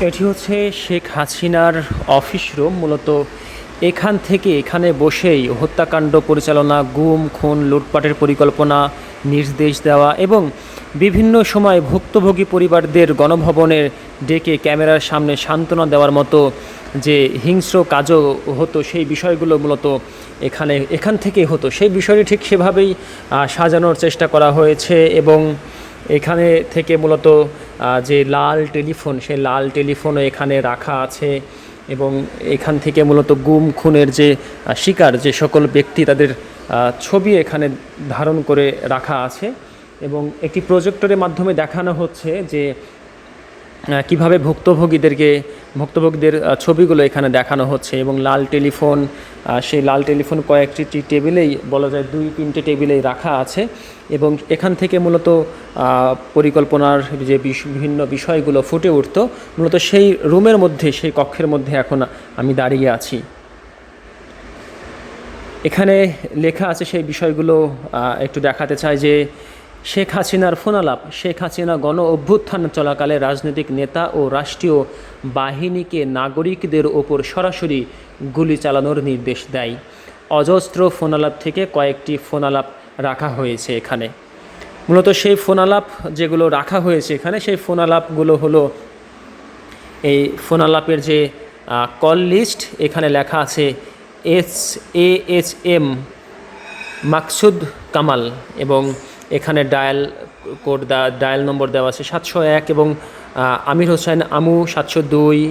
এটি হচ্ছে শেখ হাসিনার অফিস রুম। মূলত এখানে বসেই হত্যাকাণ্ড পরিচালনা, গুম, খুন, লুটপাটের পরিকল্পনা, নির্দেশ দেওয়া এবং বিভিন্ন সময় ভুক্তভোগী পরিবারদের গণভবনে ডেকে ক্যামেরার সামনে সান্ত্বনা দেওয়ার মতো যে হিংস্র কাজও হতো, সেই বিষয়গুলো মূলত এখান থেকেই হতো। সেই বিষয়টি ঠিক সেভাবেই সাজানোর চেষ্টা করা হয়েছে এবং এখানে থেকে মূলত যে লাল টেলিফোন, সেই লাল টেলিফোনও এখানে রাখা আছে এবং এখান থেকে মূলত গুম খুনের যে শিকার যে সকল ব্যক্তি, তাদের ছবি এখানে ধারণ করে রাখা আছে এবং একটি প্রজেক্টরের মাধ্যমে দেখানো হচ্ছে যে কীভাবে ভুক্তভোগীদের ছবিগুলো এখানে দেখানো হচ্ছে এবং লাল টেলিফোন, সেই লাল টেলিফোন কয়েকটি টেবিলেই, বলা যায় 2-3টে টেবিলেই রাখা আছে এবং এখান থেকে মূলত পরিকল্পনার যে বিভিন্ন বিষয়গুলো ফুটে উঠতো, মূলত সেই রুমের মধ্যে, সেই কক্ষের মধ্যে এখন আমি দাঁড়িয়ে আছি। এখানে লেখা আছে সেই বিষয়গুলো একটু দেখাতে চাই যে শেখ হাসিনার ফোনালাপ। শেখ হাসিনা গণ অভ্যুত্থান চলাকালে রাজনৈতিক নেতা ও রাষ্ট্রীয় বাহিনীকে নাগরিকদের ওপর সরাসরি গুলি চালানোর নির্দেশ দেয়। অজস্র ফোনালাপ থেকে কয়েকটি ফোনালাপ রাখা হয়েছে এখানে। মূলত সেই ফোনালাপ যেগুলো রাখা হয়েছে এখানে, সেই ফোনালাপগুলো হলো এই ফোনালাপের যে কল লিস্ট, এখানে লেখা আছে AHM মাকসুদ কামাল এবং এখানে ডায়াল নম্বর দেওয়া আছে 701 এবং আমির হোসেন আমু 702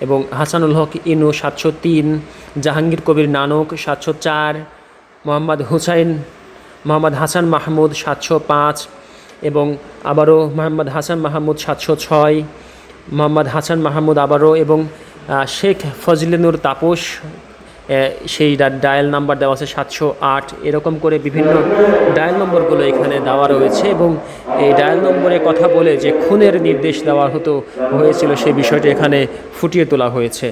এবং হাসানুল হক ইনু 703, জাহাঙ্গীর কবির নানক 704, মোহাম্মদ হাসান মাহমুদ 705 এবং আবারও মোহাম্মদ হাসান মাহমুদ 706, মোহাম্মদ হাসান মাহমুদ আবারও এবং শেখ ফজলেনুর তাপস, সেই ডায়াল নাম্বার দেওয়া আছে 708। এরকম করে বিভিন্ন ডায়াল নম্বরগুলো এখানে দেওয়া রয়েছে এবং এই ডায়াল নম্বরে কথা বলে যে খুনের নির্দেশ দেওয়া হয়েছিল, সেই বিষয়টি এখানে ফুটিয়ে তোলা হয়েছে।